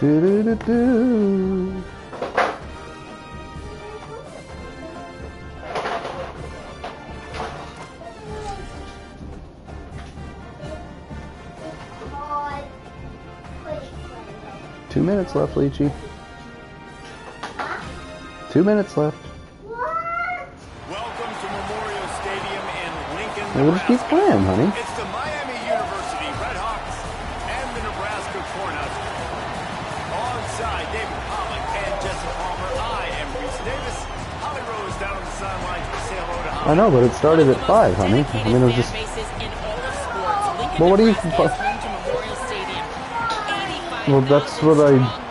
Do-do-do-do. 2 minutes left, Leachy. 2 minutes left. Welcome to Memorial Stadium in Lincoln, We'll just keep playing, honey. It's the Miami University Redhawks and the Nebraska Cornhuskers. Alongside David Pollock and Jesse Palmer, I am Reese Davis. Holly Rose down on the sidelines to say hello to Holly. I know, but it started at 5, honey. I mean, it was just... Well, what do you... Well, that's what I...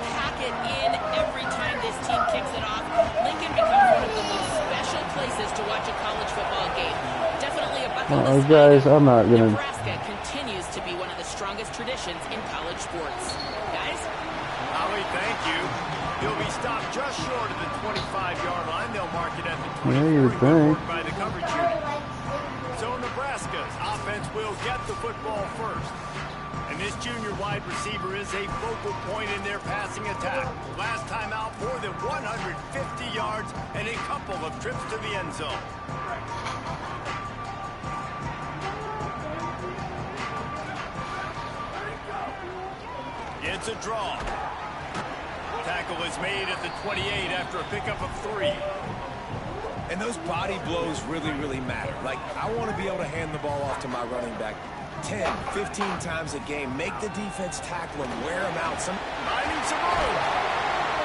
Guys, I'm not gonna. Nebraska continues to be one of the strongest traditions in college sports. Guys? Holly, thank you. He'll be stopped just short of the 25-yard line. They'll mark it at the 20. Yeah, you would think. By the coverage unit. So Nebraska's offense will get the football first. And this junior wide receiver is a focal point in their passing attack. Last time out, more than 150 yards and a couple of trips to the end zone. It's a draw. Tackle is made at the 28 after a pickup of 3. And those body blows really matter. Like, I want to be able to hand the ball off to my running back 10, 15 times a game. Make the defense tackle him, wear him out. Finding some room.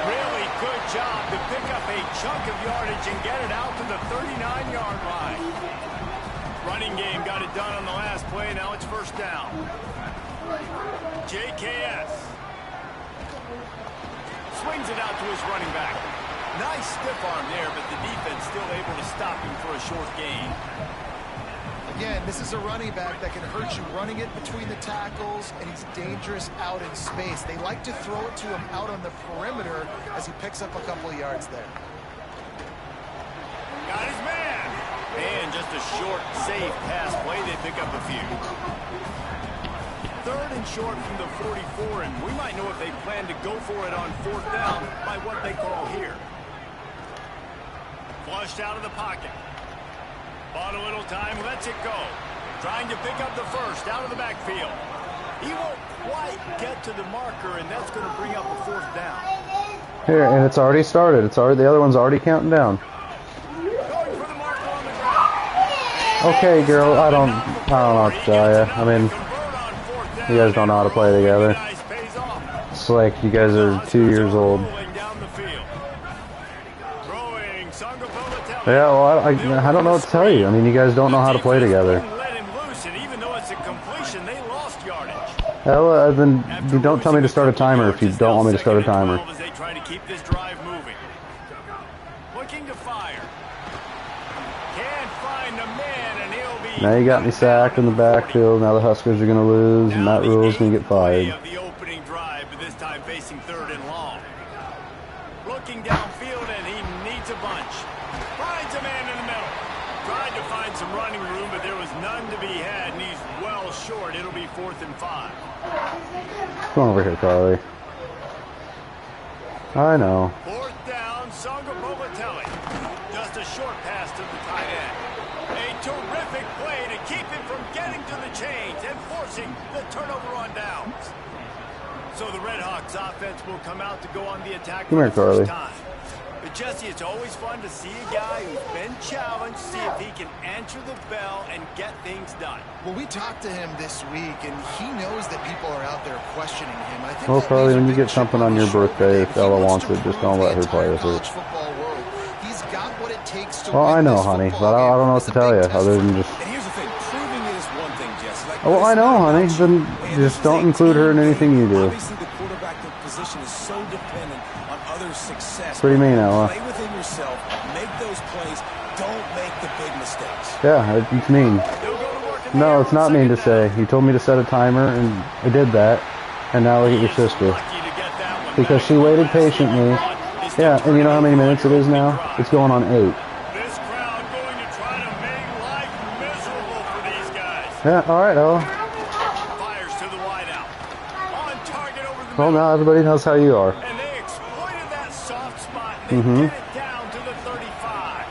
Really good job to pick up a chunk of yardage and get it out to the 39-yard line. Running game got it done on the last play. Now it's first down. JKS swings it out to his running back. Nice stiff arm there, but the defense still able to stop him for a short gain. Again, this is a running back that can hurt you running it between the tackles, and he's dangerous out in space. They like to throw it to him out on the perimeter as he picks up a couple of yards there. Got his man. And just a short, safe pass play. They pick up a few. 3rd and short from the 44, and we might know if they plan to go for it on 4th down by what they call here. Flushed out of the pocket. Bought a little time, lets it go. Trying to pick up the first out of the backfield. He won't quite get to the marker, and that's going to bring up a 4th down. Here, and it's already started. It's already, the other one's already counting down. Going for the marker on the ground. Okay, girl, I don't know what to tell you. I mean, you guys don't know how to play together. It's like you guys are 2 years old. Yeah, well, I don't know what to tell you. I mean, you guys don't know how to play together. Well, then you don't tell me to start a timer if you don't want me to start a timer. Now you got me sacked in the backfield. Now the Huskers are going to lose, and Matt Rule's going to get fired. The opening drive, but this time facing 3rd and long. Looking downfield, and he needs a bunch. Finds a man in the middle. Tried to find some running room, but there was none to be had, and he's well short. It'll be 4th and 5. Come over here, Carly. I know. 4th down, Songa Bobatelli. Just a short pass to the tight end. A terrific play to keep him from getting to the chains and forcing the turnover on downs. So the Redhawks offense will come out to go on the attack for the first time. But Jesse, it's always fun to see a guy who's been challenged, see if he can answer the bell and get things done. Well, we talked to him this week, and he knows that people are out there questioning him. I think well, Carly, when you get something on your birthday, if Ella wants it, just don't let her play with it. He's got what it takes to well, I know, honey, but I don't know what to tell you other than just... And here's the thing, proving it is one thing, Jesse. Like, oh, I know, honey. Then just don't include her in anything you do. Obviously, the quarterback position is so dependent on other success. Pretty mean, Ella. Play within yourself, make those plays, don't make the big mistakes. Yeah, it's mean. No, it's not mean to say. You told me to set a timer, and I did that. And now look at your sister. Because she waited patiently. Yeah, and you know how many minutes it is now? It's going on 8. This crowd going to try to make life miserable for these guys. Yeah, all right, Ella. Fires to the wideout. On target over Well, now everybody knows how you are. And they exploited that soft spot and they get it down to the 35.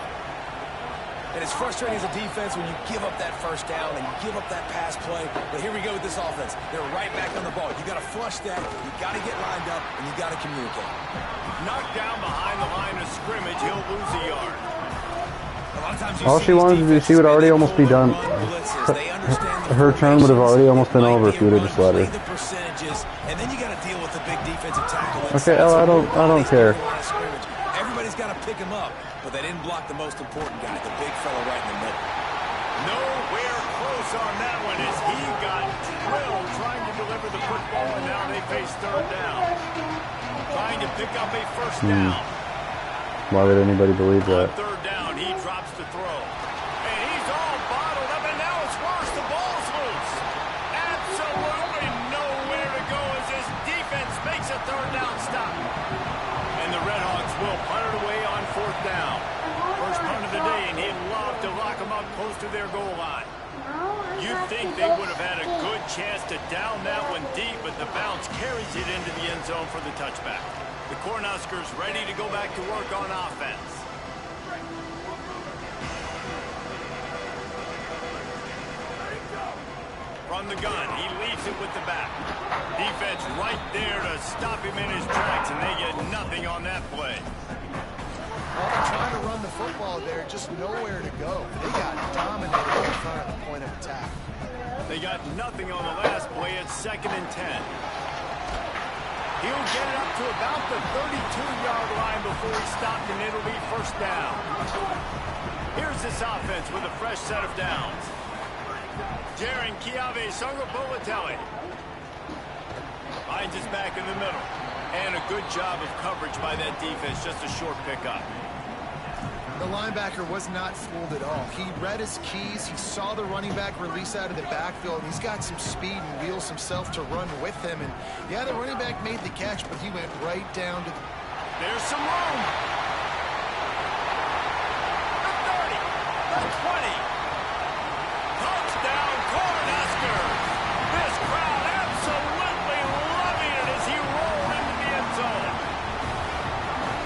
And it's frustrating as a defense when you give up that first down and you give up that pass play. But here we go with this offense. They're right back on the ball. You got to flush that. You got to get lined up, and you got to communicate. Knocked down behind the line of scrimmage, he'll lose a yard. A lot of times All she wanted to do, she would already almost be done. Her turn would have already almost been over if you would have just let her. And then you got to deal with the big defensive tackle. Okay, Ella, I don't care. Everybody's got to pick him up, but they didn't block the most important guy, the big fella right in the middle. Nowhere close on that one as he got drilled trying to deliver the football, and now they face third down. Trying to pick up a first down. Why would anybody believe that? On third down, he drops the throw. And he's all bottled up, and now it's worse. The ball's loose. Absolutely nowhere to go as his defense makes a third down stop. And the Redhawks will punt it away on fourth down. First punt of the day, and he'd love to lock them up close to their goal line. You'd think they would have had a good chance to down that one deep, but the bounce carries it into the end zone for the touchback. The Cornhuskers ready to go back to work on offense. From the gun, he leaves it with the back. Defense right there to stop him in his tracks, and they get nothing on that play. Well, they're trying to run the football there, just nowhere to go. They got dominated in front of the point of attack. They got nothing on the last play. It's 2nd and 10. He'll get it up to about the 32-yard line before he's stopped, and it'll be first down. Here's this offense with a fresh set of downs. Jaron Kiave Songopolatelli finds his back in the middle. And a good job of coverage by that defense, just a short pickup. The linebacker was not fooled at all. He read his keys. He saw the running back release out of the backfield. He's got some speed and wheels himself to run with him. And, yeah, the running back made the catch, but he went right down to the... There's some room. The 30. The 20. Touchdown, Cornhuskers. This crowd absolutely loving it as he rolled into the end zone.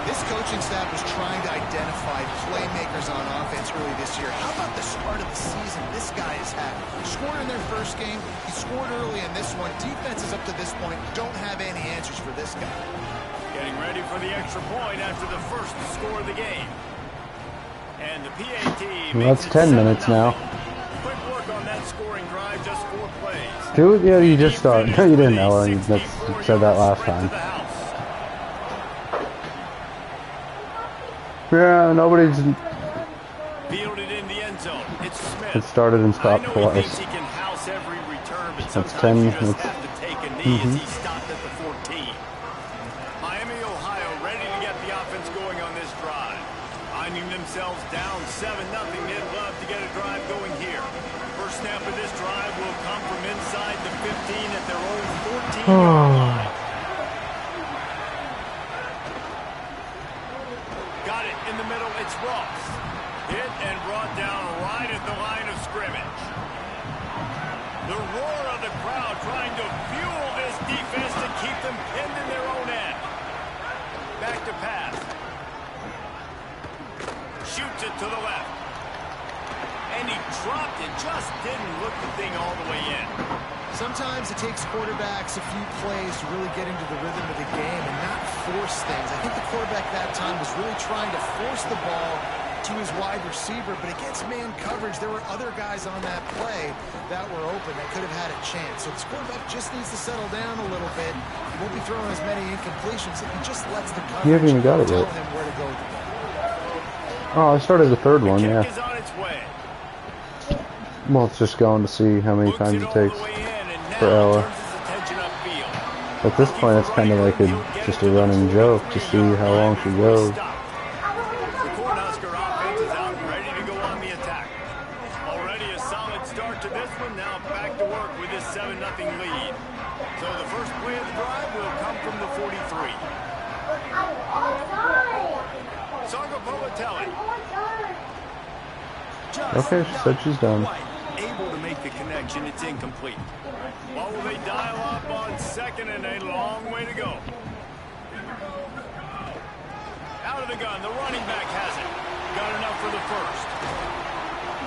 This coaching staff was trying to identify playmakers on offense early this year. How about the start of the season this guy has had? He scored in their first game. He scored early in this one. Defenses up to this point don't have any answers for this guy. Getting ready for the extra point after the first score of the game. And the PAT Well, that's 10 minutes now. Quick work on that scoring drive, just 4 plays. Dude, yeah, you just start. No, you didn't, Ella. You said that last time. Yeah, nobody's... Fielded in the end zone. It's Smith. It started and stopped twice. He can house every return, but That's sometimes 10. you just have to take a knee as he stopped at the 14. Miami, Ohio, ready to get the offense going on this drive. Finding themselves down 7-0, they'd love to get a drive going here. First snap of this drive will come from inside the 15 at their own 14-yard line. Got it in the middle, it's Ross. Hit and brought down right at the line of scrimmage. The roar of the crowd trying to fuel this defense to keep them pinned in their own end. Back to pass. Shoots it to the left. And he dropped it, just didn't look the thing all the way in. Sometimes it takes quarterbacks a few plays to really get into the rhythm of the game and not force things. I think the quarterback that time was really trying to force the ball to his wide receiver, but against man coverage, there were other guys on that play that were open that could have had a chance. So this quarterback just needs to settle down a little bit. He won't be throwing as many incompletions if he just lets the coverage You haven't even got it tell yet. him where to go with the ball. Oh, I started the third one, Kick yeah. is on its way. Well, it's just going to see how many times it all takes the way in, and now for Ella. turns his attention upfield. At this point, it's kind of like just a running joke to see how long she goes. The Cornhusker offense is out and ready to go on the attack. Already a solid start to this one. Now back to work with this 7-0 lead. So the first play of the drive will come from the 43. Songopolatelli. Okay, she said she's done. A able to make the connection. It's incomplete. What will they dial up on second, and a long way to go. Out of the gun, the running back has it. Got enough for the first.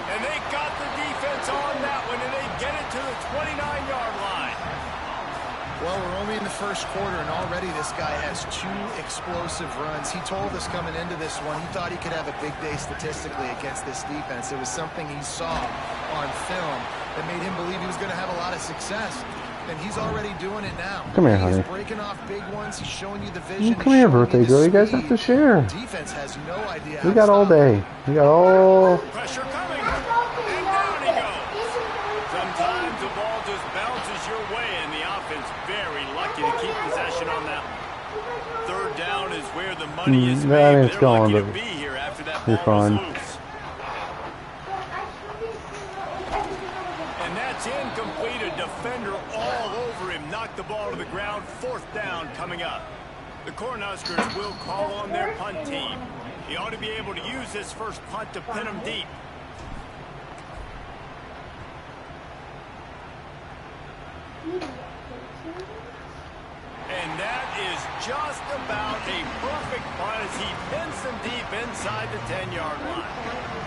And they got the defense on that one, and they get it to the 29-yard line. Well, we're only in the first quarter, and already this guy has 2 explosive runs. He told us coming into this one he thought he could have a big day statistically against this defense. It was something he saw on film that made him believe he was going to have a lot of success. And he's already doing it now. Come here, honey. He's breaking off big ones. He's showing you the vision. Come here, birthday girl. You guys have to share. Defense has no idea. We got all day. We got all... Pressure coming. And down he goes. Sometimes the ball just bounces your way, and the offense very lucky to keep possession on that one. Third down is where the money is made. I mean, it's going, They're but lucky to be here after that you're ball was fine. loose. And that's incomplete. A defender all over him. Knocked the ball to the ground. Fourth down coming up. The Cornhuskers will call on their punt team. He ought to be able to use this first punt to pin him deep. And that is just about a perfect punt as he pins them deep inside the 10-yard line.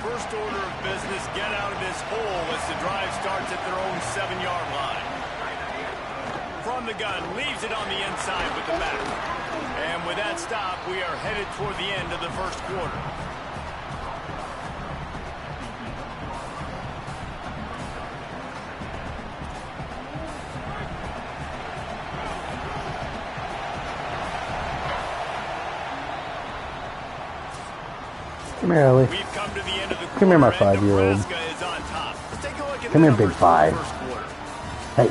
First order of business, get out of this hole as the drive starts at their own 7-yard line. From the gun, leaves it on the inside with the back. And with that stop, we are headed toward the end of the first quarter. Come here, Ellie. We've come to the end of the Come here, my quarter, and 5-year-old. Nebraska is on top. Let's take a look at Come the here, big numbers from the 5. first quarter. Hey.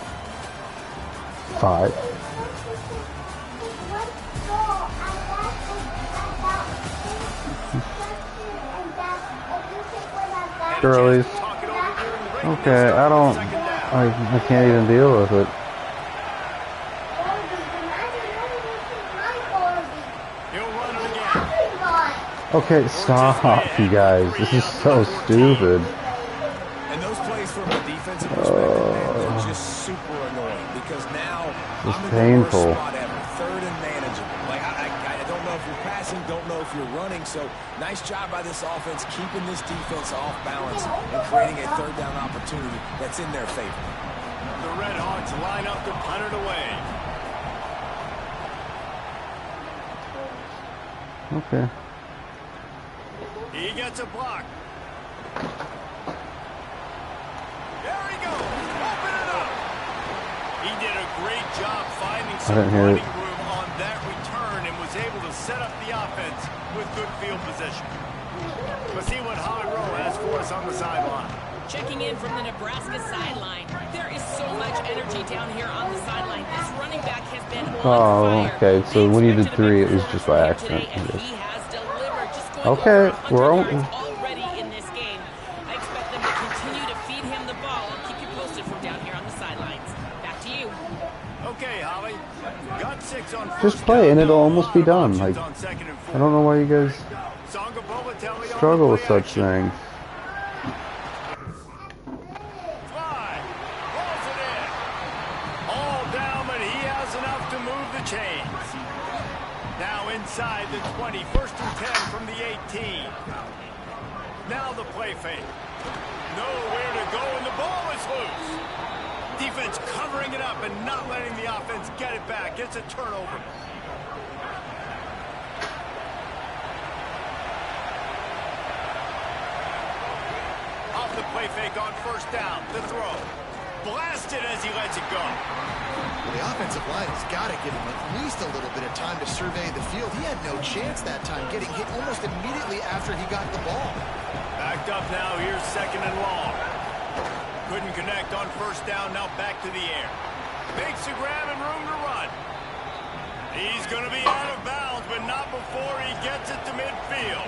5. Girlies. Talk it over during the break. Okay, I don't... I can't even deal with it. He'll run it again. Okay, stop, you guys. This is so stupid. And those plays from a defensive perspective, man, they're just super annoying because now It's I'm in painful. the worst spot ever. Third and manageable. Like I don't know if you're passing, don't know if you're running. So nice job by this offense keeping this defense off balance and creating a third down opportunity that's in their favor. The Red Hawks line up to punt it away. Okay. He gets a block. There he goes. Open it up. He did a great job finding some didn't hear running it. room on that return and was able to set up the offense with good field position. Let's see what Holly Rowe has for us on the sideline. Checking in from the Nebraska sideline. There is so much energy down here on the sideline. This running back has been on fire. Okay, so They when you did expected a 3, big it was just by performance accident, today, I and guess. he has delivered. Just going Okay, over 100 we're on. yards already in this game. I expect them to continue to feed him the ball. I'll keep you posted from down here on the sidelines. Back to you. Okay, Holly. Got 6 on first Just play down. and it'll almost be A lot done. of Like, options on second and I don't know why you guys Songa Bobatelli on struggle the with play such action. things. Fly. Rolls it in. All down, but he has enough to move the chains. Now inside the 20. First and 10 from the 18. Now the play fake. Nowhere to go, and the ball is loose. Defense covering it up and not letting the offense get it back. It's a turnover. Off the play fake on first down. The throw. Blasted as he lets it go. Well, the offensive line has got to give him at least a little bit of time to survey the field. He had no chance that time, getting hit almost immediately after he got the ball. Backed up now. Here's second and long. Couldn't connect on first down. Now back to the air. Makes a grab and room to run. He's going to be out of bounds, but not before he gets it to midfield.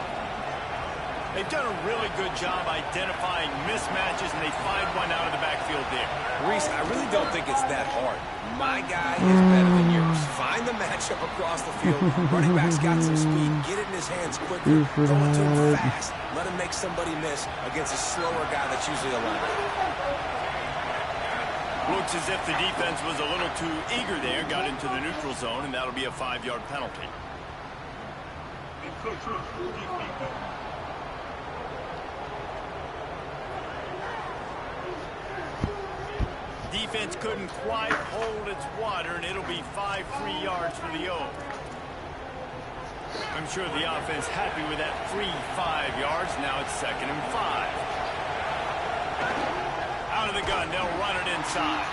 They've done a really good job identifying mismatches, and they find one out of the backfield there. Reese, I really don't think it's that hard. My guy is better than yours. Find the matchup across the field. Running back's got some speed. Get it in his hands quicker. Throw it to him fast. Let him make somebody miss against a slower guy that's usually a linebacker. Looks as if the defense was a little too eager there, got into the neutral zone, and that'll be a 5-yard penalty. Defense couldn't quite hold its water, and it'll be 5 free yards for the O. I'm sure the offense happy with that free 5 yards. Now it's 2nd and 5. Out of the gun, they'll run it inside.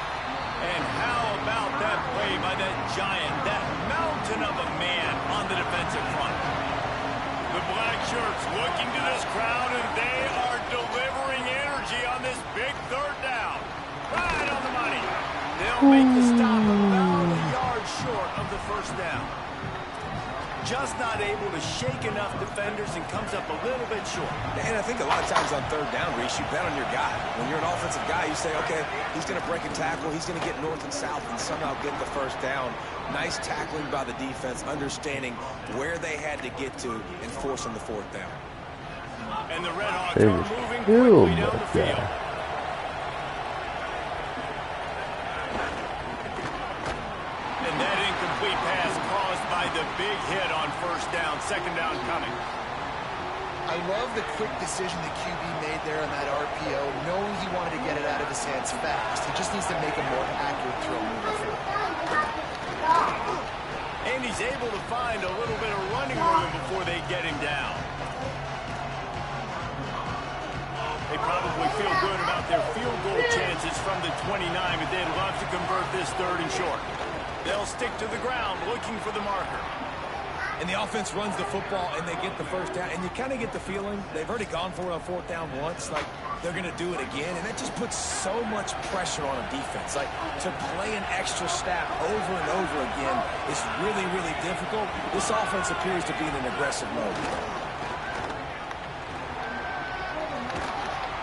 And how about that play by that giant, that mountain of a man on the defensive front? The black shirts looking to this crowd, and they are delivering energy on this big 3rd down. Right on the money. They'll make the stop about a yard short of the 1st down. Just not able to shake enough defenders and comes up a little bit short. And I think a lot of times on 3rd down, Reese, you bet on your guy. When you're an offensive guy, you say, okay, he's going to break a tackle, he's going to get north and south and somehow get the 1st down. Nice tackling by the defense, understanding where they had to get to and forcing the 4th down. And the Red Hawks are moving quickly down the field. And that incomplete pass caused by the big hit on 1st down, 2nd down coming. I love the quick decision the QB made there on that RPO, knowing he wanted to get it out of his hands fast. He just needs to make a more accurate throw moving. And he's able to find a little bit of running room before they get him down. They probably feel good about their field goal chances from the 29, but they'd love to convert this 3rd and short. They'll stick to the ground looking for the marker. And the offense runs the football, and they get the 1st down. And you kind of get the feeling they've already gone for it on 4th down once. Like, they're going to do it again. And that just puts so much pressure on a defense. Like, to play an extra snap over and over again is really, really difficult. This offense appears to be in an aggressive mode.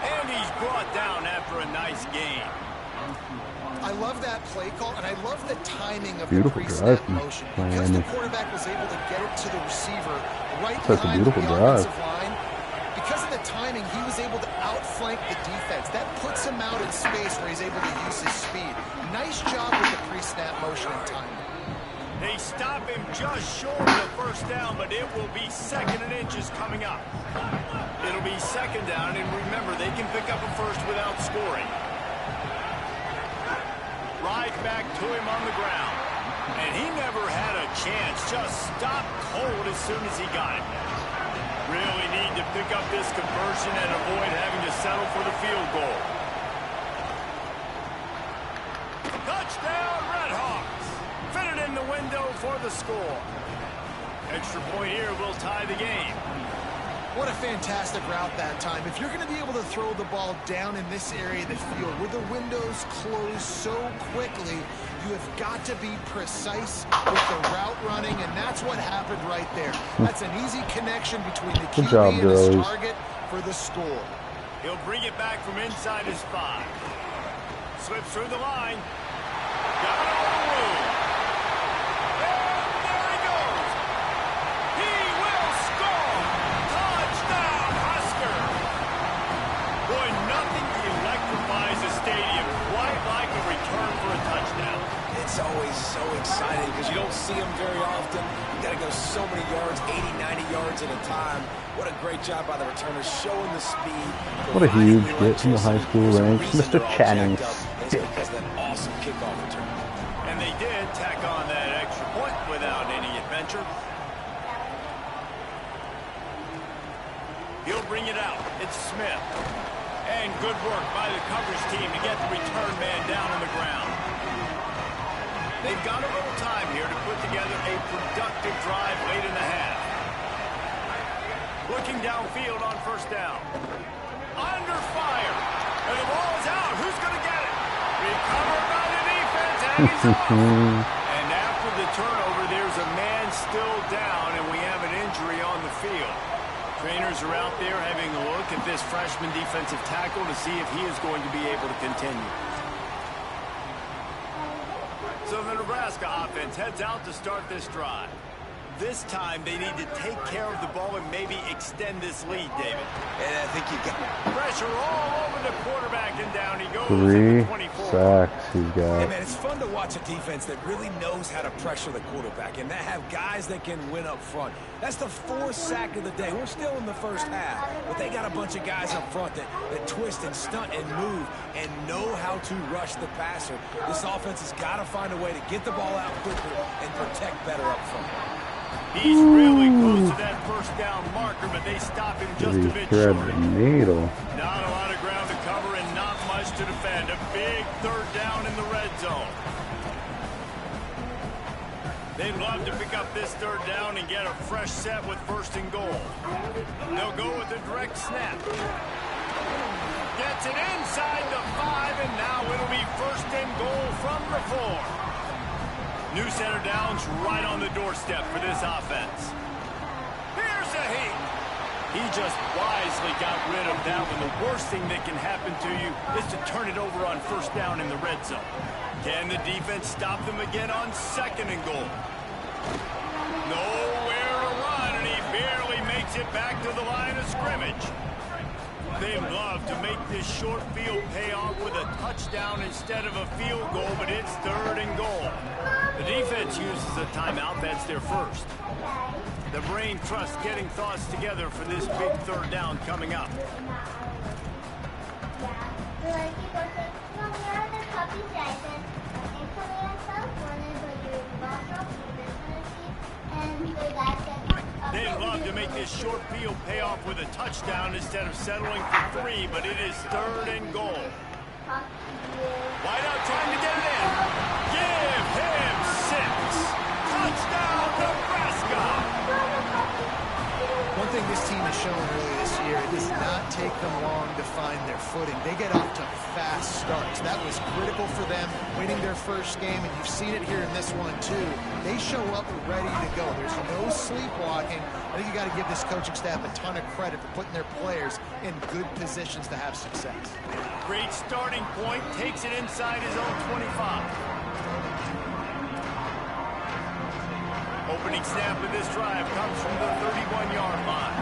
And he's brought down after a nice game. I love that play call, and I love the timing of the pre-snap motion. Because the quarterback was able to get it to the receiver right behind the offensive line, because of the timing, he was able to outflank the defense. That puts him out in space where he's able to use his speed. Nice job with the pre-snap motion and timing. They stop him just short of the 1st down, but it will be 2nd and inches coming up. It'll be 2nd down, and remember, they can pick up a 1st without scoring. Right back to him on the ground. And he never had a chance. Just stopped cold as soon as he got it. Really need to pick up this conversion and avoid having to settle for the field goal. Touchdown, Red Hawks. Fitted in the window for the score. Extra point here will tie the game. What a fantastic route that time. If you're going to be able to throw the ball down in this area of the field where the windows close so quickly, you have got to be precise with the route running, and that's what happened right there. That's an easy connection between the QB and his target for the score. He'll bring it back from inside his 5. Slips through the line. Got it all the room. It's always so exciting because you don't see them very often. You got to go so many yards, 80, 90 yards at a time. What a great job by the returners, showing the speed. What a huge get from the high school ranks. Mr. Channing. It's because of that awesome kickoff return. And they did tack on that extra point without any adventure. He'll bring it out. It's Smith. And good work by the coverage team to get the return man down on the ground. They've got a little time here to put together a productive drive late in the half. Looking downfield on 1st down. Under fire. And the ball is out. Who's going to get it? Recovered by the defense. And he's off. And after the turnover, there's a man still down, and we have an injury on the field. Trainers are out there having a look at this freshman defensive tackle to see if he is going to be able to continue. So the Nebraska offense heads out to start this drive. This time they need to take care of the ball and maybe extend this lead, David. And I think you got pressure all over the quarterback, and down he goes. 3 sacks he's got. Hey man, it's fun to watch a defense that really knows how to pressure the quarterback and that have guys that can win up front. That's the 4th sack of the day. We're still in the first half, but they got a bunch of guys up front that twist and stunt and move and know how to rush the passer. This offense has got to find a way to get the ball out quicker and protect better up front. He's really close to that first down marker, but they stop him just a bit short. The needle. Not a lot of ground to cover and not much to defend. A big 3rd down in the red zone. They'd love to pick up this 3rd down and get a fresh set with 1st and goal. They'll go with a direct snap. Gets it inside the 5, and now it'll be 1st and goal from the 4. New center downs right on the doorstep for this offense. Here's a heat. He just wisely got rid of that one. The worst thing that can happen to you is to turn it over on 1st down in the red zone. Can the defense stop them again on 2nd and goal? Nowhere to run, and he barely makes it back to the line of scrimmage. They'd love to make this short field pay off with a touchdown instead of a field goal, but it's 3rd and goal. The defense uses a timeout. That's their first. The brain trust getting thoughts together for this big 3rd down coming up. They'd love to make this short field pay off with a touchdown instead of settling for 3, but it is 3rd and goal. Wide out trying to get it in. Give him 6. Touchdown, Nebraska! One thing this team has shown early this year, it does not take them long to find their footing. They get off to fast starts. That was critical for them, winning their first game, and you've seen it here in this one too. They show up ready to go. There's no sleepwalking. I think you got to give this coaching staff a ton of credit for putting their players in good positions to have success. Great starting point, takes it inside his own 25. Opening snap of this drive comes from the 31-yard line.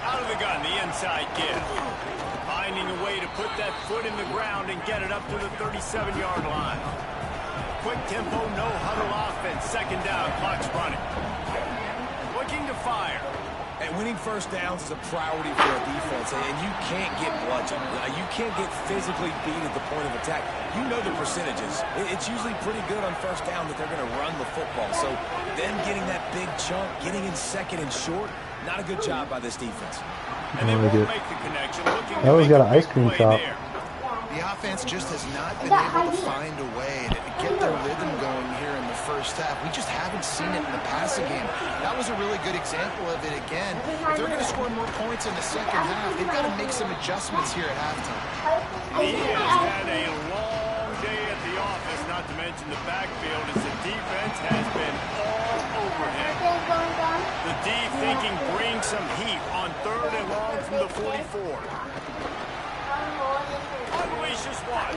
Out of the gun, the inside give. Finding a way to put that foot in the ground and get it up to the 37-yard line. Quick tempo, no huddle offense. 2nd down, clock's running. Looking to fire. And winning 1st downs is a priority for a defense, and you can't get bludgeoned. You can't get physically beat at the point of attack. You know the percentages. It's usually pretty good on 1st down that they're going to run the football. So them getting that big chunk, getting in 2nd and short, not a good job by this defense. And they won't make the connection. I always got an ice cream shop. The offense just has not been able to find a way to get their rhythm going here in the first half. We just haven't seen it in the passing game. That was a really good example of it again. If they're going to score more points in the second half, they've got to make some adjustments here at halftime. He has had a long day at the office, not to mention the backfield, as the defense has been all over him. The D thinking bring some heat on 3rd and long from the 44. Unleashes one.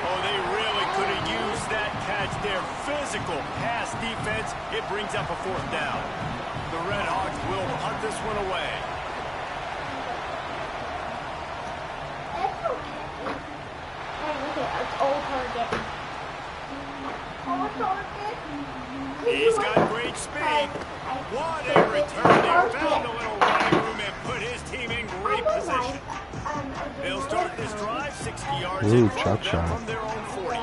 Oh, they really could have used that catch there. Physical pass defense. It brings up a 4th down. The Red Hawks will punt this one away. He's got great speed. What a return there. Found a little running room and put his team in great position. They'll start this drive 60 yards in front of them from their own 40.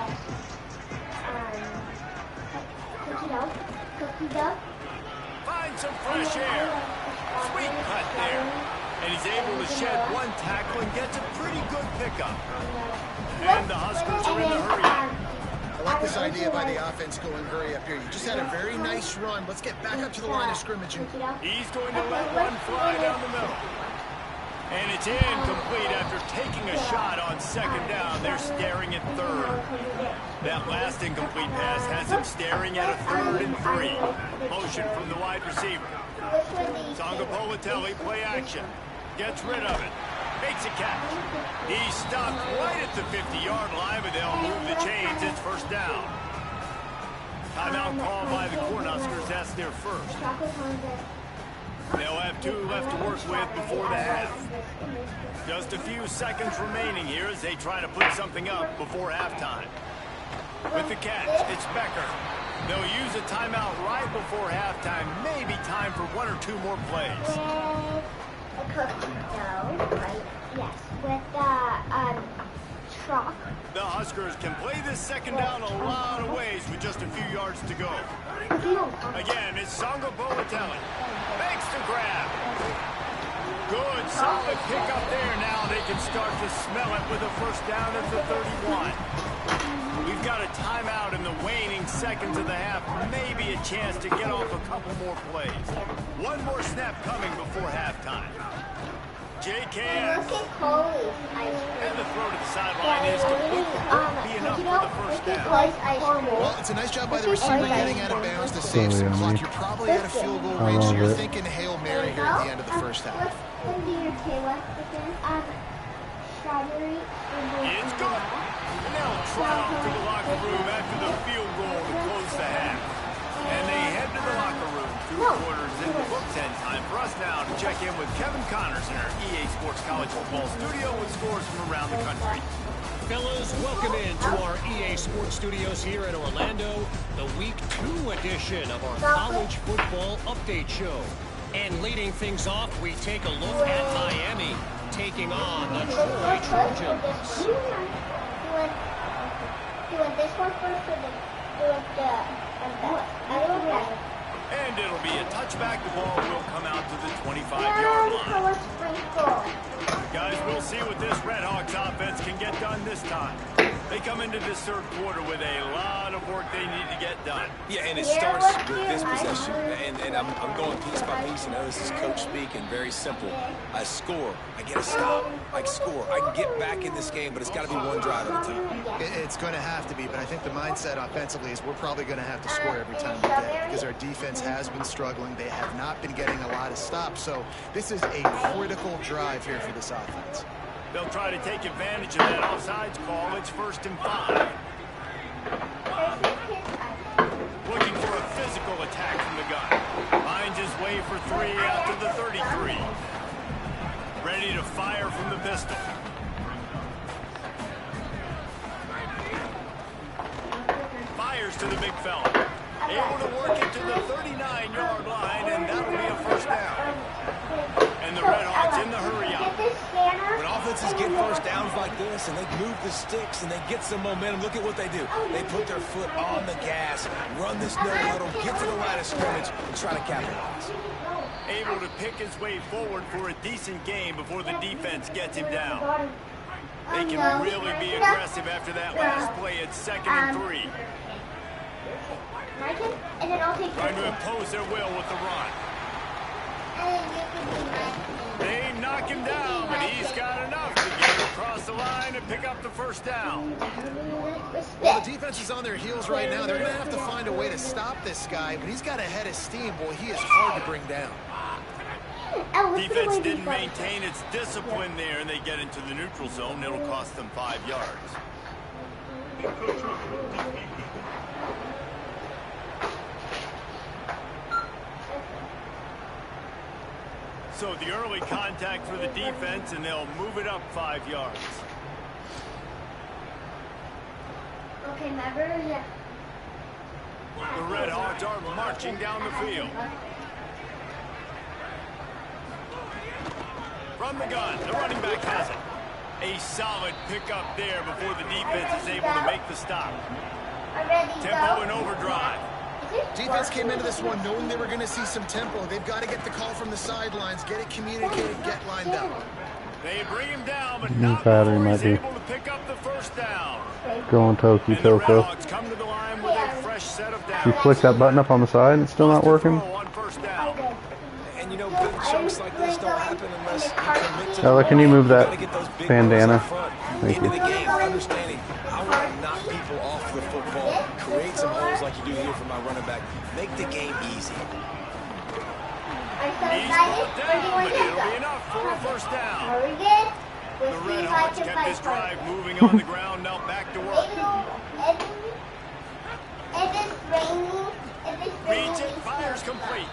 Find some fresh air. Sweet cut there. And he's able to shed one tackle and gets a pretty good pickup. And the Huskers are in the hurry. I like this idea by the offense going hurry up here. You just had a very nice run. Let's get back up to the line of scrimmage. He's going to let one fly down the middle. And it's incomplete after taking a shot on second down. They're staring at third. That last incomplete pass has him staring at a 3rd and 3. Motion from the wide receiver. Sangapolatelli play action. Gets rid of it. Makes a catch. He's stopped right at the 50-yard line, but they'll move the chains. It's first down. Timeout called by the Cornhuskers. That's their first. They'll have 2 left to work with before the half. Just a few seconds remaining here as they try to put something up before halftime. With the catch, it's Becker. They'll use a timeout right before halftime. Maybe time for 1 or 2 more plays. A cookie dough, right? Yes, with the truck. The Huskers can play this second down a lot of ways with just a few yards to go. Again, it's Sangapolatelli. Makes the grab. Good, solid pick up there. Now they can start to smell it with a first down at the 31. We've got a timeout in the waning seconds of the half. Maybe a chance to get off a couple more plays. 1 more snap coming before halftime. JKS. And the throw to the sideline is complete. Be enough for the first down. Well, it's a nice job by the receiver getting out of bounds to save some clock. You're probably at a field goal range, so you're thinking Hail Mary here at the end of the first half. It's good. And they'll trot off to the locker room after the field goal to close the half. And they head to the locker room. 2 quarters in the books, and time for us now to check in with Kevin Connors in our EA Sports College Football Studio with scores from around the country. Fellas, welcome into our EA Sports Studios here in Orlando, the Week 2 edition of our College Football Update Show. And leading things off, we take a look at Miami taking on the Troy Trojans. Do you want this one first or the And it'll be a touchback. The ball will come out to the 25-yard line. Guys, we'll see what this Redhawks offense can get done this time. They come into this 3rd quarter with a lot of work they need to get done. Yeah, and it starts with this possession. And I'm going piece by piece. I know this is coach speaking. Very simple. I score. I get a stop. I score. I can get back in this game, but it's got to be 1 drive at a time. It's going to have to be, but I think the mindset offensively is we're probably going to have to score every time we get, because our defense has been struggling. They have not been getting a lot of stops. So this is a critical drive here for this offense. They'll try to take advantage of that offsides call. It's 1st and 5. Looking for a physical attack from the gun. Finds his way for 3 out to the 33. Ready to fire from the pistol. Fires to the big fella. Able to work it to the 39-yard line, and that'll be a first down. And the Redhawks in the hurry up. When offenses get first downs like this and they move the sticks and they get some momentum, look at what they do. They put their foot on the gas, run this no huddle, get to the line of scrimmage, and try to capitalize. Able to pick his way forward for a decent game before the defense gets him down. They can really be aggressive after that last play at 2nd and 3. Trying to impose their will with the run. They knock him down, but he's got enough to get him across the line and pick up the first down. Well, the defense is on their heels right now. They're going to have to find a way to stop this guy, but he's got a head of steam. Boy, he is hard to bring down. Defense didn't maintain its discipline there, and they get into the neutral zone. It'll cost them 5 yards. So the early contact for the defense, and they'll move it up 5 yards. Okay, remember? The Redhawks are marching down the field. From the gun, the running back has it. A solid pickup there before the defense is able to make the stop. Tempo and overdrive. Defense came into this one knowing they were going to see some tempo. They've got to get the call from the sidelines, get it communicated, get lined up. They bring him down, but New not battery before might he's be able to pick up the first down. going Toki And the Toko. Redhawks come to the line with a fresh set of downs. You flick that button up on the side and it's still not working? On first down. And you know, big chunks like this don't happen unless you commit to Ella, can you move that bandana? Thank into you. the game, understanding I want to knock people off the football, create some holes like you do here for my running back, make the game easy. He's brought down, but it'll be enough for a first down. The Red Hawks kept this drive moving on the ground, now back to work. Reads it, fires complete.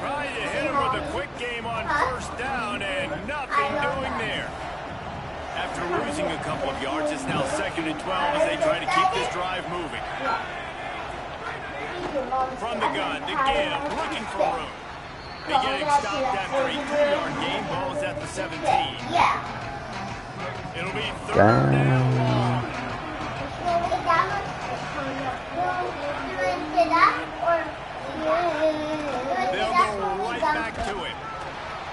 Trying to hit him with a quick game on first down, and nothing doing there. After losing a couple of yards, it's now 2nd and 12 as they try to keep this drive moving. From the gun to Gibb, looking for room. They're getting stopped after a 2-yard gain. Ball's at the 17. It'll be 3rd and long. They'll go right back to him.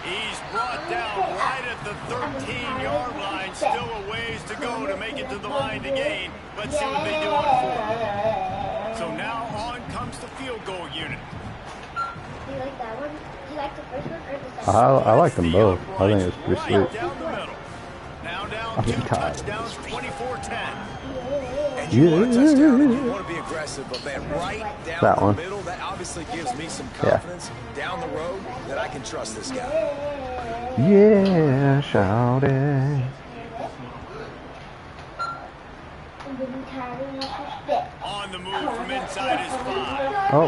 He's brought down right at the 13-yard line. Still a ways to go to make it to the line to gain. Let's see what they do on 4th. So now on comes the field goal unit. Do you like that one? Do you like the first one or the second? I like them both. I think it's pretty Right sweet. down the middle. Now down I'm 2 tired. touchdowns, 24-10. And you want a touchdown and you want to be aggressive, but man, right down That the one. middle, that obviously gives me some confidence down the road that I can trust this guy. Yeah, shout it. On the move from inside his 5. Oh,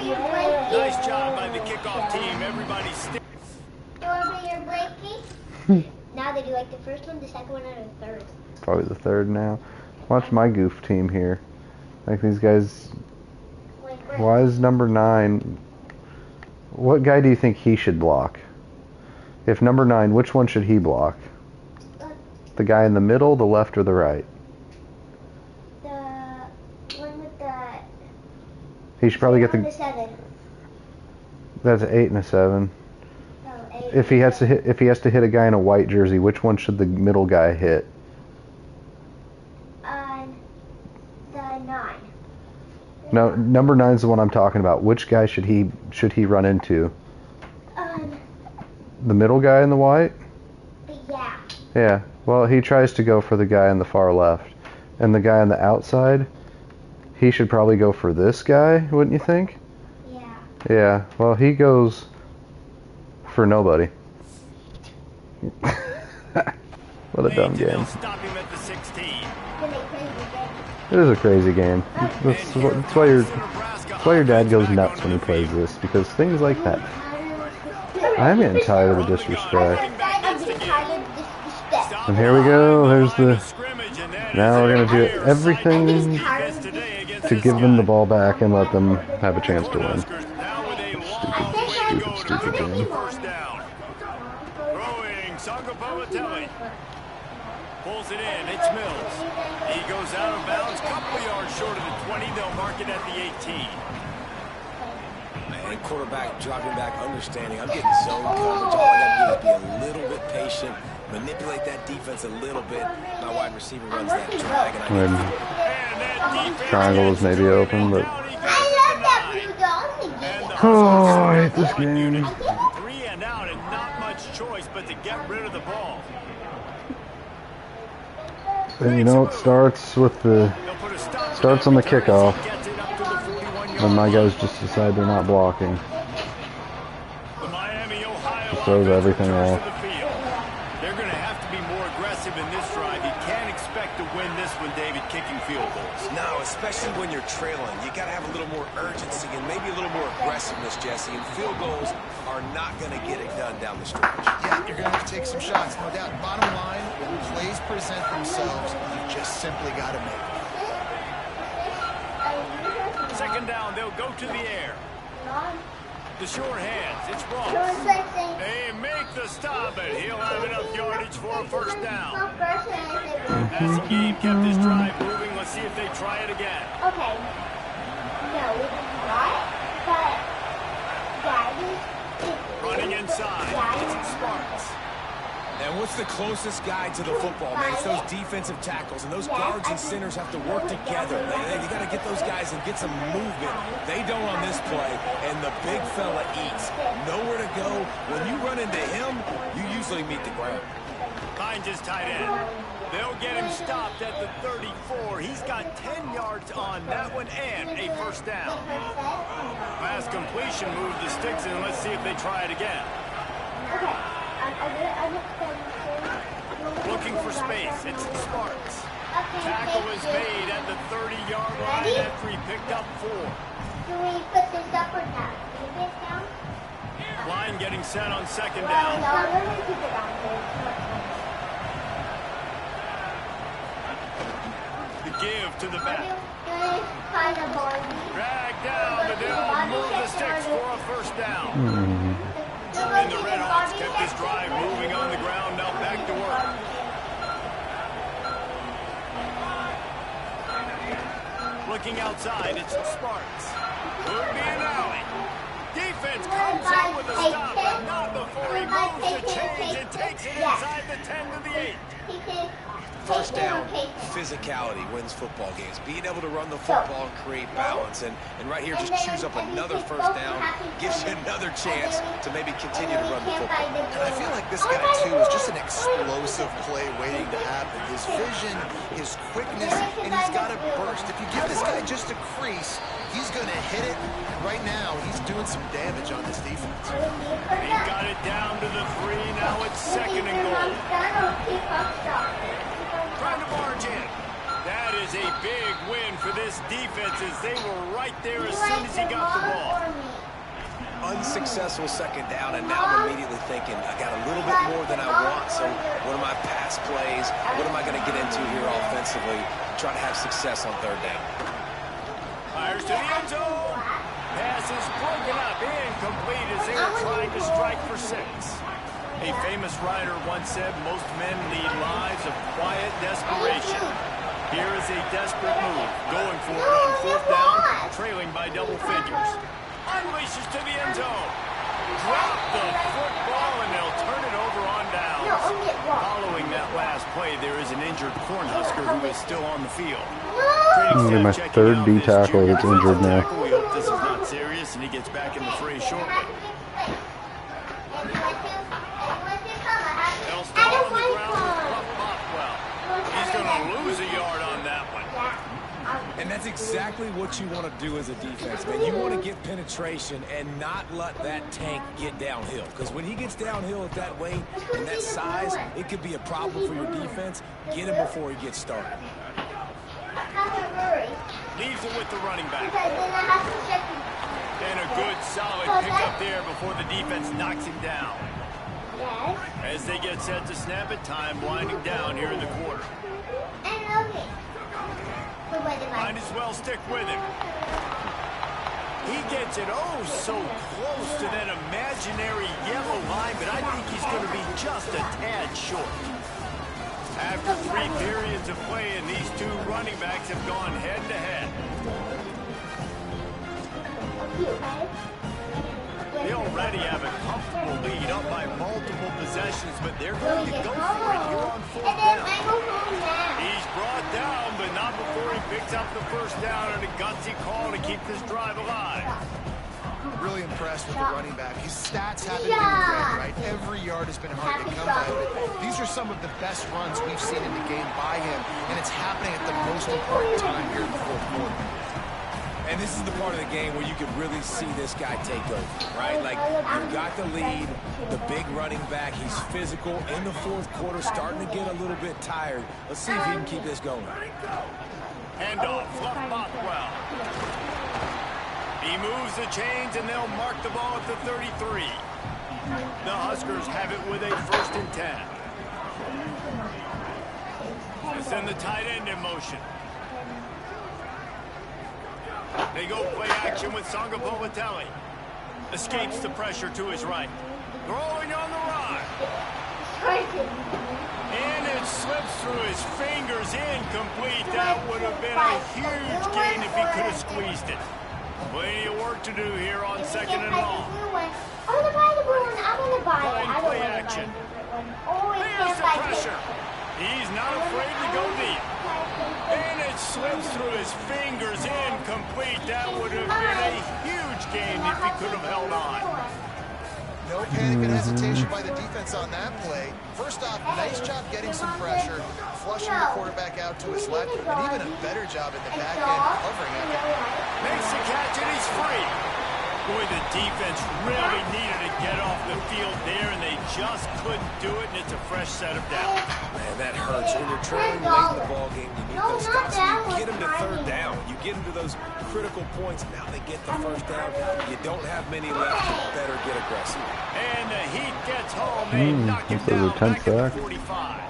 Nice job by the kickoff team. Everybody still. Do you want to play your breaking? Now that you like the first one, the second one, or the third? probably the 3rd now. Watch my goof team here. Like these guys. Why is number 9? What guy do you think he should block? If number 9, which one should he block? The guy in the middle, the left, or the right? The one with the. He should probably get the the. 7. That's an 8 and a 7. Oh, 8. If he has to hit a guy in a white jersey, which one should the middle guy hit? The 9. No, number 9's the one I'm talking about. Which guy should he run into? The middle guy in the white? Yeah. Yeah. Well, he tries to go for the guy on the far left, and the guy on the outside, he should probably go for this guy, wouldn't you think? Yeah. Yeah. Well, he goes for nobody. What a dumb game. Stop him at the 16. It is a crazy game. That's why your dad goes nuts when he plays this, because things like that. I'm getting tired of the disrespect. And here we go. There's the. Now we're gonna do everything to give them the ball back and let them have a chance to win. Stupid game. Pulls it in. It's Mills. He goes out of bounds, couple yards short of the 20. They'll mark it at the 18. And quarterback dropping back, understanding. I'm getting zone coverage. All I got to do is be a little bit patient, manipulate that defense a little bit. My wide receiver runs that drag, and I get Triangle was maybe open, but. Oh, I hate this game. 3 and out, and not much choice but to get rid of the ball. And you know, it starts on the kickoff, and my guys just decide they're not blocking. Just throws everything off. They're going to have to be more aggressive in this drive. You can't expect to win this one, David, kicking field goals. No, especially when you're trailing. You got to have a little more urgency and maybe a little more aggressiveness, Jesse. And field goals are not going to get it done down the stretch. Yeah, you're going to have to take some shots, no doubt. Bottom line, when plays present themselves, you just simply got to make them. 2nd down, they'll go to the air. The short hands, it's Ross. They make the stop, and he'll have enough yardage for a first down. As the game kept this drive moving, let's see if they try it again. Okay. No, we can try, but Running inside, it's Sparks. And what's the closest guy to the football, man? It's those defensive tackles, and those guards and centers have to work together. They got to get those guys and get some movement. They don't on this play, and the big fella eats. Nowhere to go. When you run into him, you usually meet the ground. Finds his tight end. They'll get him stopped at the 34. He's got 10 yards on that one and a first down. Pass completion, move the sticks, and let's see if they try it again. Looking for space. It's the Sparks. Tackle is made at the 30-yard line after he picked up 4. Do we put this up or down? Put this down? Line getting set on second down. No, we're going to keep it on here. The give to the back. Drag down, but they'll move the sticks for a first down. And the Red Hawks kept this drive moving on the ground. Now back to work. Looking outside, it's Sparks. Could be an alley. Defense comes out with a stop, but not before he moves the chains and takes it inside the 10 to the 8. First down, physicality wins football games. Being able to run the football and create balance. And right here, just choose up another first down, gives you another chance to maybe continue to run the football. And I feel like this guy, too, is just an explosive play waiting to happen. His vision, his quickness, and he's got a burst. If you give this guy just a crease, he's going to hit it. Right now, he's doing some damage on this defense. He got it down to the 3. Now it's second and goal. Trying to barge in. That is a big win for this defense as they were right there as soon as he got the ball. Unsuccessful second down, and now I'm immediately thinking, I got a little bit more than I want, so what are my pass plays? What am I going to get into here offensively? Try to have success on third down. Fires to the end zone. Pass is broken up, incomplete as they were trying to strike for 6. A famous writer once said, most men lead lives of quiet desperation. Here is a desperate move, going for it on fourth down, trailing by double figures. Unleashes to the end zone. Drop the football, and they'll turn it over on downs. Following that last play, there is an injured Cornhusker who is still on the field. My third D tackle gets injured now. We hope this is not serious, and he gets back in the fray shortly. They'll start on the ground with Bothwell. He's going to lose a yard on that one. And that's exactly what you want to do as a defense, man. You want to get penetration and not let that tank get downhill. Because when he gets downhill at that weight and that size, it could be a problem for your defense. Get him before he gets started. Leaves it with the running back. And a good solid pickup there before the defense knocks him down. As they get set to snap it, time winding down here in the quarter. Might as well stick with him. He gets it oh so close to that imaginary yellow line, but I think he's going to be just a tad short. After 3 periods of play, and these 2 running backs have gone head-to-head. They already have a comfortable lead up by multiple possessions, but they're going to go for it here on fourth down. He's brought down, but not before he picks up the first down and a gutsy call to keep this drive alive. Really impressed with the running back. His stats haven't been great, right? Every yard has been hard to come by. But these are some of the best runs we've seen in the game by him, and it's happening at the most important time here in the fourth quarter. And this is the part of the game where you can really see this guy take over, right? Like, you've got the lead, the big running back. He's physical in the fourth quarter, starting to get a little bit tired. Let's see if he can keep this going. Handoff, Fluff Bothwell. He moves the chains, and they'll mark the ball at the 33. The Huskers have it with a 1st and 10. They send the tight end in motion. They go play action with Sangapolatelli. Escapes the pressure to his right. Throwing on the run. And it slips through his fingers, incomplete. That would have been a huge gain if he could have squeezed it. Plenty of work to do here on 2nd and long. I want to buy the blue one. I want to buy it. I don't Play want to action. buy a different one. Oh, pressure. He's not afraid to go deep. And it slips through his fingers, incomplete. That would have been a huge gain if he could have held on. No panic and hesitation by the defense on that play. First off, nice job getting some pressure, flushing the quarterback out to his left, and even a better job in the back end covering him. Makes the catch and he's free. Boy, the defense really needed to get off the field there, and they just couldn't do it, and it's a fresh set of downs. Man, that hurts. When you're trailing late in the ball game, you need those stops. You get them to third down. You get them to those critical points. Now they get the first down. You don't have many left. You better get aggressive. And the Heat gets home. They knock him down back at the 45.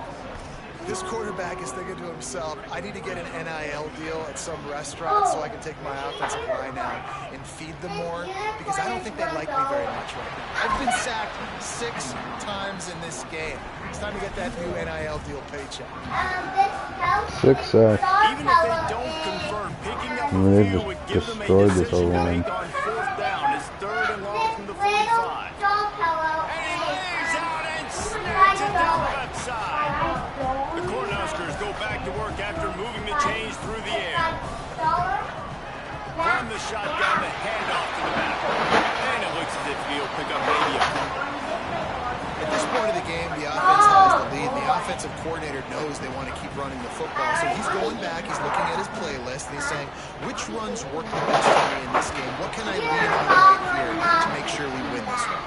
This quarterback is thinking to himself, I need to get an NIL deal at some restaurant so I can take my offensive line out and feed them more, because I don't think they like me very much right now. I've been sacked 6 times in this game. It's time to get that new NIL deal paycheck. 6 sacks. Even if they don't convert, picking up a They few would give them a destroyed this decision to O-line. make on 4th down. It's 3rd and long from the 45. And he lays out and snaps it down the left side. The Cornhuskers go back to work after moving the chains through the air. From the shotgun, the handoff to the back. And it looks as if he'll pick up maybe a fumble. At this point of the game, the offense has the lead. The offensive coordinator knows they want to keep running the football. So he's going back, he's looking at his playlist, and he's saying, which runs work the best for me in this game? What can I lean on right here to make sure we win this one?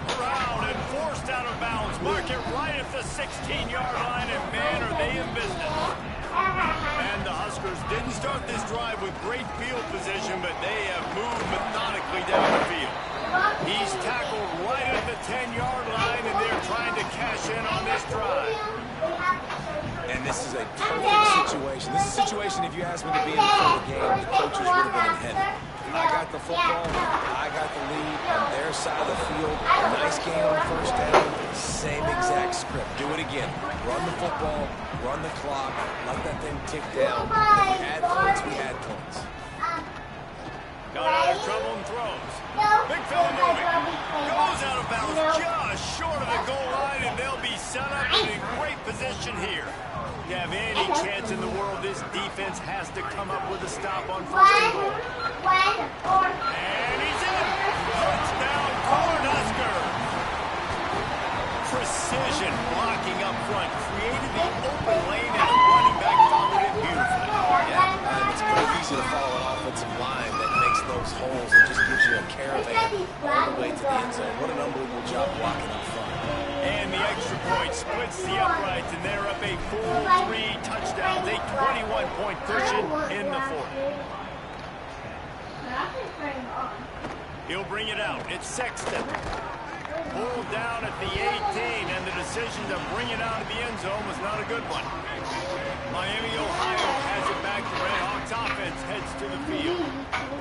Around and forced out of bounds. Mark it right at the 16-yard line, and man, are they in business. And the Huskers didn't start this drive with great field position, but they have moved methodically down the field. He's tackled right at the 10-yard line, and they're trying to cash in on this drive. And this is a perfect situation. This is a situation, if you asked me to be in the game, the coaches would have been in heaven. I got the football, I got the lead on their side of the field. A nice game on 1st down, same exact script. Do it again. Run the football, run the clock, let that thing tick down. If we add points, we add points. Got out of trouble and throws. Big fella moving. Goes out of bounds just short of the goal line, and they'll be set up in great position here. If you have any chance in the world, this defense has to come up with a stop on 1st and goal. And he's in. Touchdown, Cornhuskers. Precision blocking up front created the open lane, and the running back followed it beautifully. Yeah, and it's pretty easy to follow an offensive line that makes those holes and just gives you a caravan all the way to the end zone. What an unbelievable job blocking up front. And the extra point splits the uprights, and they're up a full 3 touchdowns, a 21-point cushion in the 4th. He'll bring it out. It's Sexton. Pulled down at the 18, and the decision to bring it out of the end zone was not a good one. Miami, Ohio has it back. The Redhawks offense heads to the field.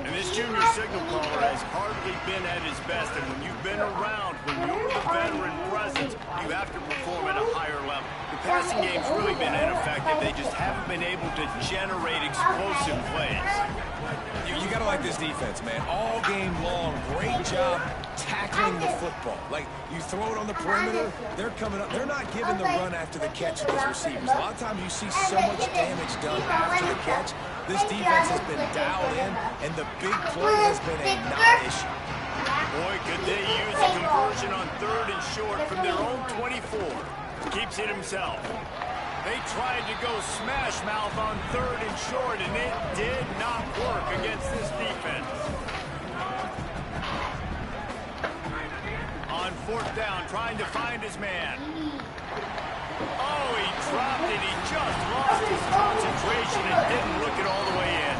And this junior signal caller has hardly been at his best. And when you've been around, when you're the veteran presence, you have to perform at a higher level. The passing game's really been ineffective. They just haven't been able to generate explosive plays. You gotta like this defense, man. All game long, great job tackling the football. Like, you throw it on the perimeter, they're coming up. They're not giving the run after the catch to those receivers. A lot of times you see so much damage done after the catch. This defense has been dialed in, and the big play has been a non-issue. Boy, could they use a conversion on 3rd and short from their own 24. Keeps it himself. They tried to go smash mouth on 3rd and short, and it did not work against this defense. On 4th down, trying to find his man. Oh, he dropped it. He just lost his concentration and didn't look it all the way in.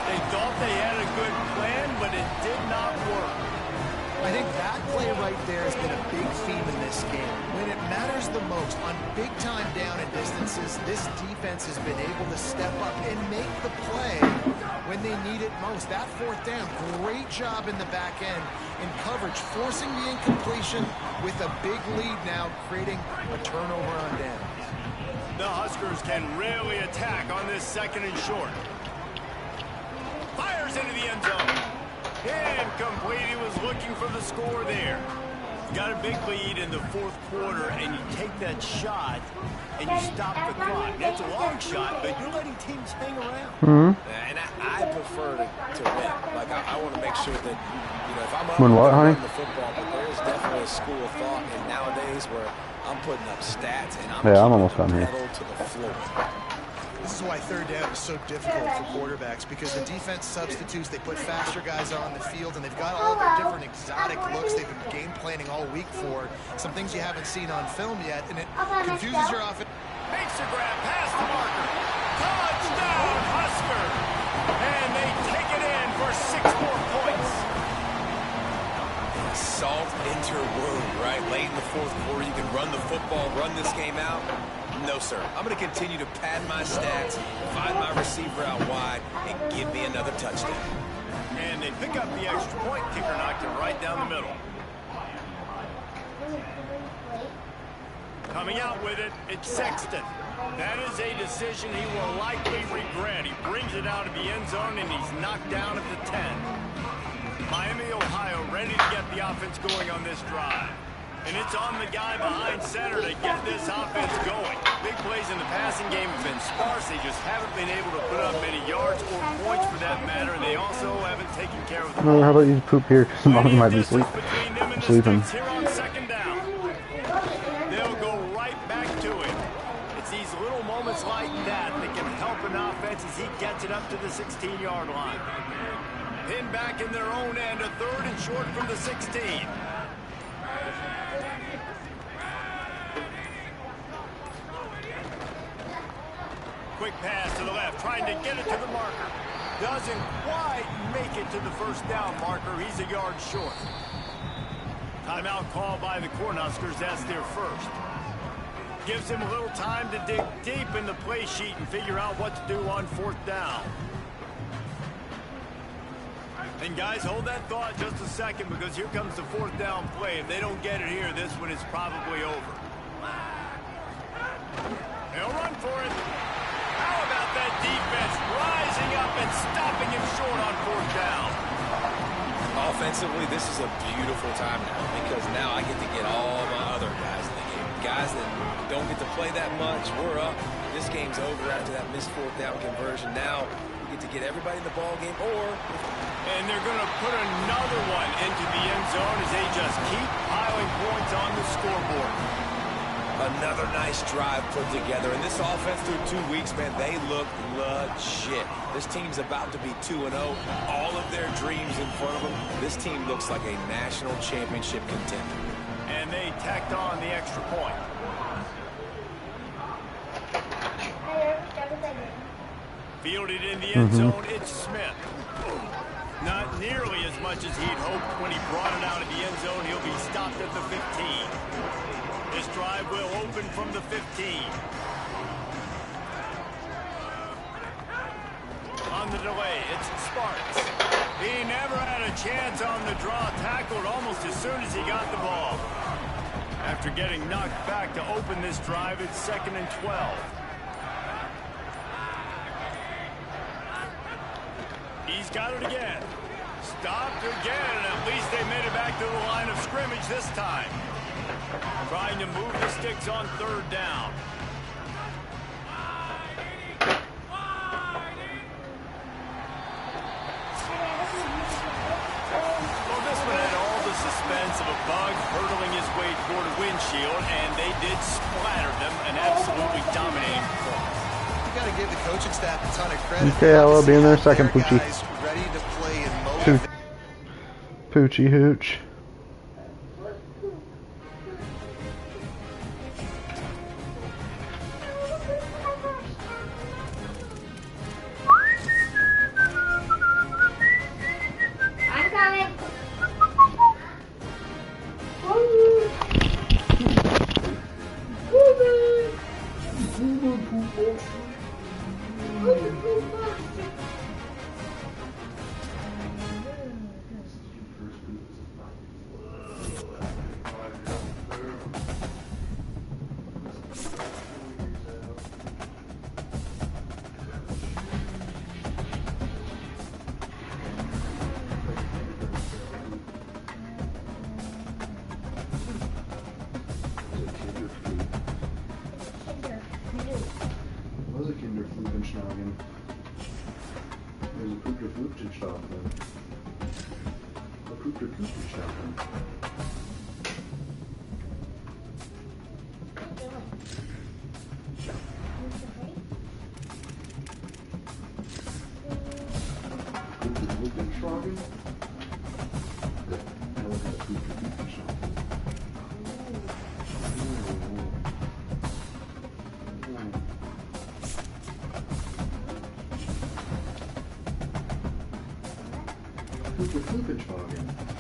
They thought they had a good plan, but it did not work. I think that play right there has been a big theme in this game. When it matters the most, on big-time down and distances, this defense has been able to step up and make the play when they need it most. That 4th down, great job in the back end in coverage, forcing the incompletion with a big lead now, creating a turnover on downs. The Huskers can really attack on this 2nd and short. Fires into the end zone. Incomplete. He was looking for the score there. You've got a big lead in the fourth quarter, and you take that shot, and you stop the clock. That's a long shot, but you're letting teams hang around. And I prefer to win. Like, I want to make sure that, you know, if I'm up, When what, I'm honey? running the football, but there's definitely a school of thought, and nowadays where I'm putting up stats, and I'm Yeah, I'm keeping almost the done here. pedal to the floor. This is why third down is so difficult for quarterbacks, because the defense substitutes, they put faster guys on the field, and they've got all their different exotic looks they've been game planning all week for. Some things you haven't seen on film yet, and it confuses your offense. Makes a grab past the marker. Touchdown, Husker! And they take it in for 6 more points. Salt into your wound, right? Late in the fourth quarter, you can run the football, run this game out. No, sir. I'm going to continue to pad my stats, find my receiver out wide, and give me another touchdown. And they pick up the extra point. Kicker knocked it right down the middle. Coming out with it, it's Sexton. That is a decision he will likely regret. He brings it out of the end zone, and he's knocked down at the 10. Miami, Ohio, ready to get the offense going on this drive. And it's on the guy behind center to get this offense going. Big plays in the passing game have been sparse. They just haven't been able to put up many yards or points for that matter, and they also haven't taken care of the ball. No, how about you poop here? Because mommy might be sleeping. Here on second down. They'll go right back to it. It's these little moments like that that can help an offense as he gets it up to the 16-yard line. Pinned back in their own end, a third and short from the 16. Quick pass to the left, trying to get it to the marker. Doesn't quite make it to the first down marker. He's a yard short. Timeout called by the Cornhuskers. That's their first. Gives him a little time to dig deep in the play sheet and figure out what to do on fourth down. And guys, hold that thought just a second, because here comes the fourth down play. If they don't get it here, this one is probably over. They'll run for it. How about that defense rising up and stopping him short on fourth down? Offensively, this is a beautiful time now, because now I get to get all my other guys in the game. Guys that don't get to play that much, we're up. This game's over after that missed fourth down conversion. Now we get to get everybody in the ball game, and they're going to put another one into the end zone as they just keep piling points on the scoreboard. Another nice drive put together. And this offense through 2 weeks, man, they look legit. This team's about to be 2-0. All of their dreams in front of them. This team looks like a national championship contender. And they tacked on the extra point. Fielded in the end zone, it's Smith. Not nearly as much as he'd hoped when he brought it out of the end zone. He'll be stopped at the 15. This drive will open from the 15. On the delay, it's Sparks. He never had a chance on the draw, tackled almost as soon as he got the ball. After getting knocked back to open this drive, it's 2nd and 12. He's got it again. Stopped again, and at least they made it back to the line of scrimmage this time. Trying to move the sticks on third down. Well, this one had all the suspense of a bug hurtling his way toward a windshield, and they did splatter them, an absolutely dominating performance. You got to give the coaching staff a ton of credit. Okay, I will be in there second, Poochie. Ready to play in mode. Poochie hooch. I'm coming. Fluggeschwagen.